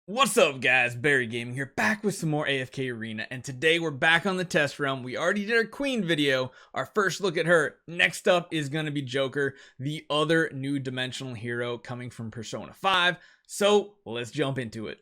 What's up guys, Barry Gaming here, back with some more AFK Arena, and today we're back on the test realm. We already did our Queen video, our first look at her. Next up is going to be Joker, the other new dimensional hero coming from Persona 5, so let's jump into it.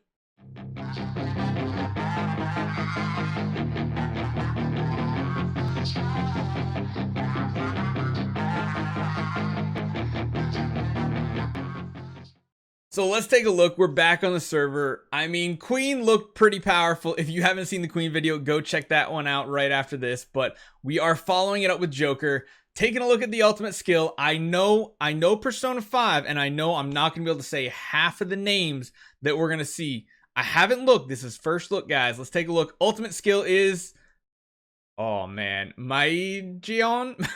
So let's take a look. We're back on the server. I mean, Queen looked pretty powerful. If you haven't seen the Queen video, go check that one out right after this. But we are following it up with Joker, taking a look at the ultimate skill. I know Persona 5, and I know I'm not going to be able to say half of the names that we're going to see. I haven't looked. This is first look, guys. Let's take a look. Ultimate skill is... oh, man. Maigion?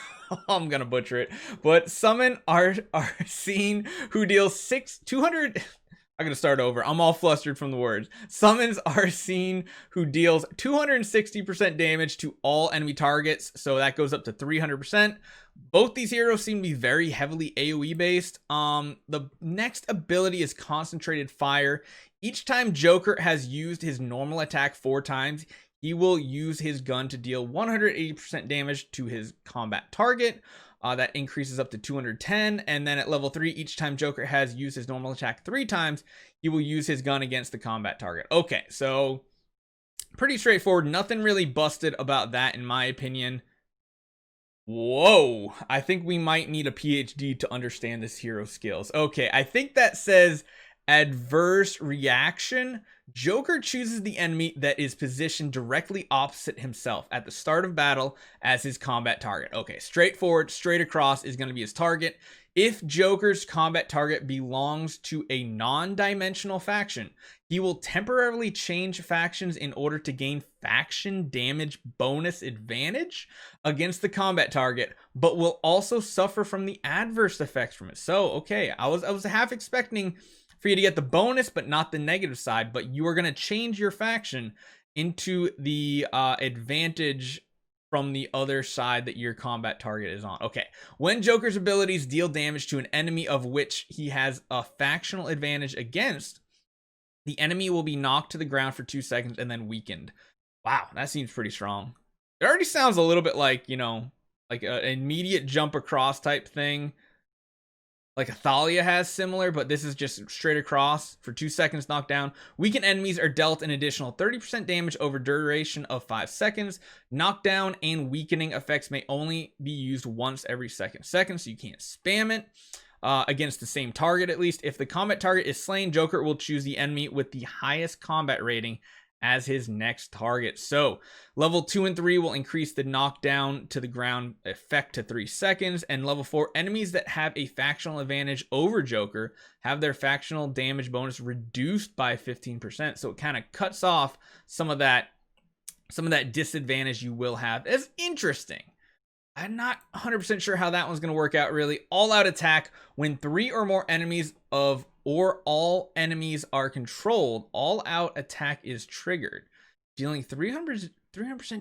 I'm gonna butcher it, but summon Arsene, who deals 200. I'm gonna start over. I'm all flustered from the words. Summons Arsene, who deals 260% damage to all enemy targets, so that goes up to 300%. Both these heroes seem to be very heavily AoE based. The next ability is Concentrated Fire. Each time Joker has used his normal attack 4 times, he will use his gun to deal 180% damage to his combat target. That increases up to 210. And then at level 3, each time Joker has used his normal attack 3 times, he will use his gun against the combat target. Okay, so pretty straightforward. Nothing really busted about that in my opinion. Whoa, I think we might need a PhD to understand this hero skills. Okay, I think that says adverse reaction. Joker chooses the enemy that is positioned directly opposite himself at the start of battle as his combat target. Okay, straightforward, straight across is going to be his target. If Joker's combat target belongs to a non-dimensional faction, he will temporarily change factions in order to gain faction damage bonus advantage against the combat target, but will also suffer from the adverse effects from it. So, okay, I was half expecting for you to get the bonus but not the negative side, but you are going to change your faction into the advantage from the other side that your combat target is on. Okay, when Joker's abilities deal damage to an enemy of which he has a factional advantage against, the enemy will be knocked to the ground for 2 seconds and then weakened. Wow, that seems pretty strong. It already sounds a little bit like, you know, like an immediate jump across type thing. Like Athalia has similar, but this is just straight across for 2 seconds knockdown. Weakened enemies are dealt an additional 30% damage over duration of 5 seconds. Knockdown and weakening effects may only be used once every second, so you can't spam it. Against the same target, at least. If the combat target is slain, Joker will choose the enemy with the highest combat rating as his next target. So level 2 and 3 will increase the knockdown to the ground effect to 3 seconds, and level 4 enemies that have a factional advantage over Joker have their factional damage bonus reduced by 15%. So it kind of cuts off some of that disadvantage you will have. It's interesting. I'm not 100% sure how that one's going to work out really. All out attack. When 3 or more enemies or all enemies are controlled, all out attack is triggered, dealing 300%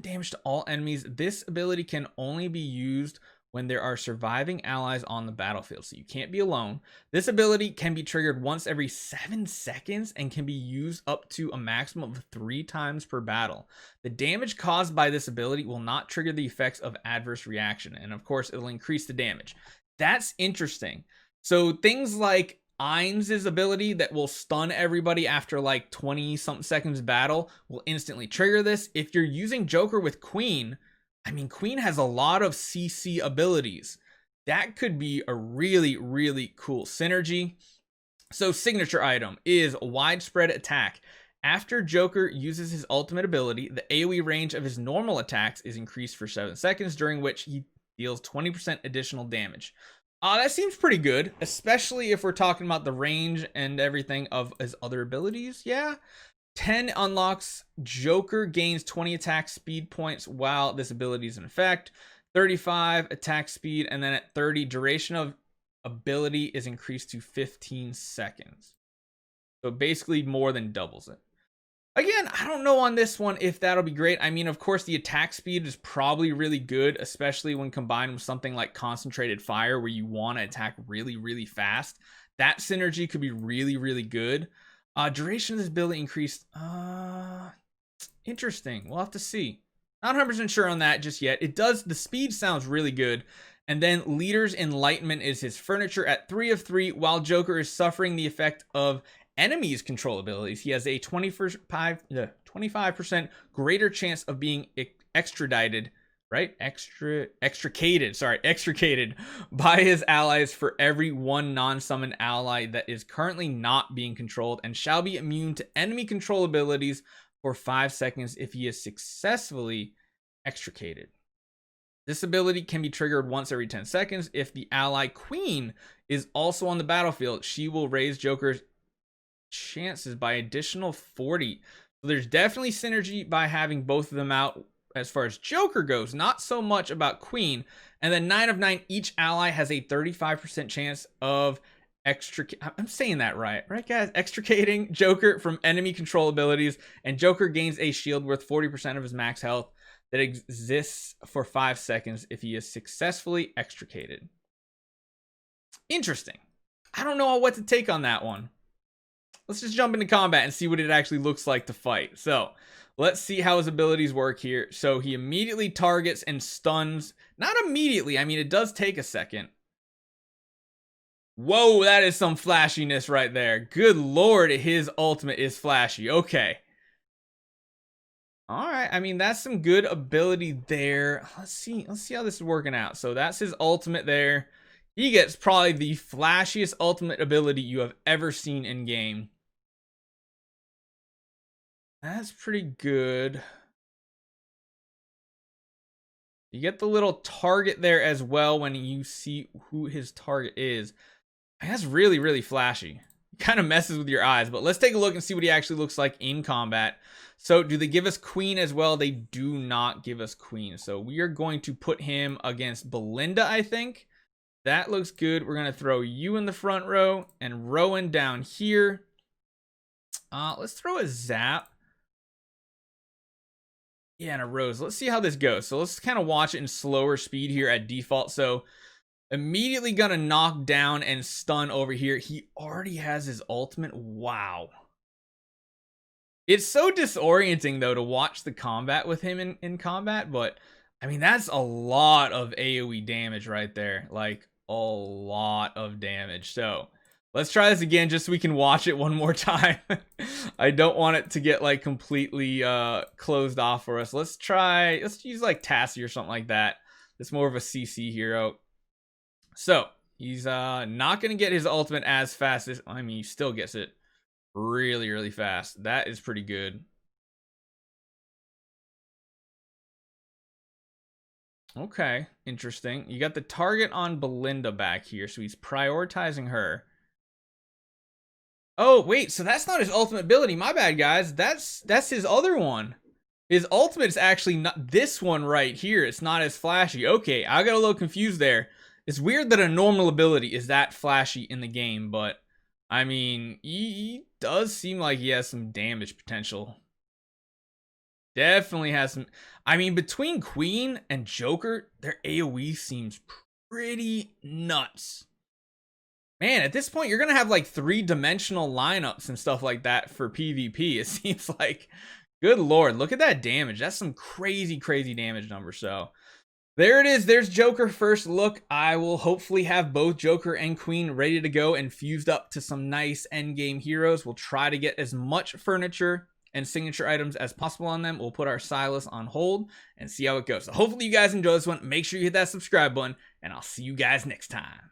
damage to all enemies. This ability can only be used when there are surviving allies on the battlefield, so you can't be alone. This ability can be triggered once every 7 seconds and can be used up to a maximum of 3 times per battle. The damage caused by this ability will not trigger the effects of adverse reaction, and of course it'll increase the damage. That's interesting. So things like Ainz' ability that will stun everybody after like 20 something seconds battle will instantly trigger this. If you're using Joker with Queen, I mean, Queen has a lot of CC abilities. That could be a really, really cool synergy. So signature item is widespread attack. After Joker uses his ultimate ability, the AoE range of his normal attacks is increased for 7 seconds, during which he deals 20% additional damage. That seems pretty good, especially if we're talking about the range and everything of his other abilities. Yeah. 10 unlocks. Joker gains 20 attack speed points while this ability is in effect. 35 attack speed, and then at 30, duration of ability is increased to 15 seconds. So basically more than doubles it. Again, I don't know on this one if that'll be great. I mean, of course, the attack speed is probably really good, especially when combined with something like Concentrated Fire, where you want to attack really, really fast. That synergy could be really, really good. Duration of this ability increased. Interesting. We'll have to see. Not 100% sure on that just yet. It does. The speed sounds really good. And then Leader's Enlightenment is his furniture at 3 of 3, while Joker is suffering the effect of enemies' control abilities. He has a 25% greater chance of being extradited, right? Extricated by his allies for every one non-summon ally that is currently not being controlled, and shall be immune to enemy control abilities for 5 seconds if he is successfully extricated. This ability can be triggered once every 10 seconds. If the ally Queen is also on the battlefield, she will raise Joker's chances by additional 40. So there's definitely synergy by having both of them out as far as Joker goes, not so much about Queen. And then 9 of 9, each ally has a 35% chance of I'm saying that right guys? Extricating Joker from enemy control abilities, and Joker gains a shield worth 40% of his max health that exists for 5 seconds if he is successfully extricated. Interesting. I don't know what to take on that one. Let's just jump into combat and see what it actually looks like to fight. So let's see how his abilities work here. So he immediately targets and stuns. Not immediately. I mean, it does take a second. Whoa, that is some flashiness right there. Good lord, his ultimate is flashy. Okay. All right, I mean, that's some good ability there. Let's see how this is working out. So that's his ultimate there. He gets probably the flashiest ultimate ability you have ever seen in game. That's pretty good. You get the little target there as well when you see who his target is. That's really, really flashy. Kind of messes with your eyes, but let's take a look and see what he actually looks like in combat. So do they give us Queen as well? They do not give us Queen. So we are going to put him against Belinda, I think. That looks good. We're going to throw you in the front row and Rowan down here. Let's throw a Zap. Yeah, and a Rose. Let's see how this goes. So let's kind of watch it in slower speed here at default. So immediately gonna knock down and stun over here. He already has his ultimate. Wow. It's so disorienting though to watch the combat with him in combat, but I mean, that's a lot of AoE damage right there. Like a lot of damage. So let's try this again just so we can watch it one more time. I don't want it to get like completely closed off for us. Let's use like Tassie or something like that. It's more of a CC hero. So he's not going to get his ultimate as fast as, I mean, he still gets it really, really fast. That is pretty good. Okay, interesting. You got the target on Belinda back here, so he's prioritizing her. Oh, wait, so that's not his ultimate ability. My bad, guys. That's his other one. His ultimate is actually not this one right here. It's not as flashy. Okay, I got a little confused there. It's weird that a normal ability is that flashy in the game, but I mean, he does seem like he has some damage potential. Definitely has some. I mean, between Queen and Joker, their AoE seems pretty nuts. Man, at this point, you're going to have like 3-dimensional lineups and stuff like that for PvP. It seems like, good lord, look at that damage. That's some crazy, crazy damage number. So there it is. There's Joker first look. I will hopefully have both Joker and Queen ready to go and fused up to some nice endgame heroes. We'll try to get as much furniture and signature items as possible on them. We'll put our Silas on hold and see how it goes. So hopefully you guys enjoy this one. Make sure you hit that subscribe button, and I'll see you guys next time.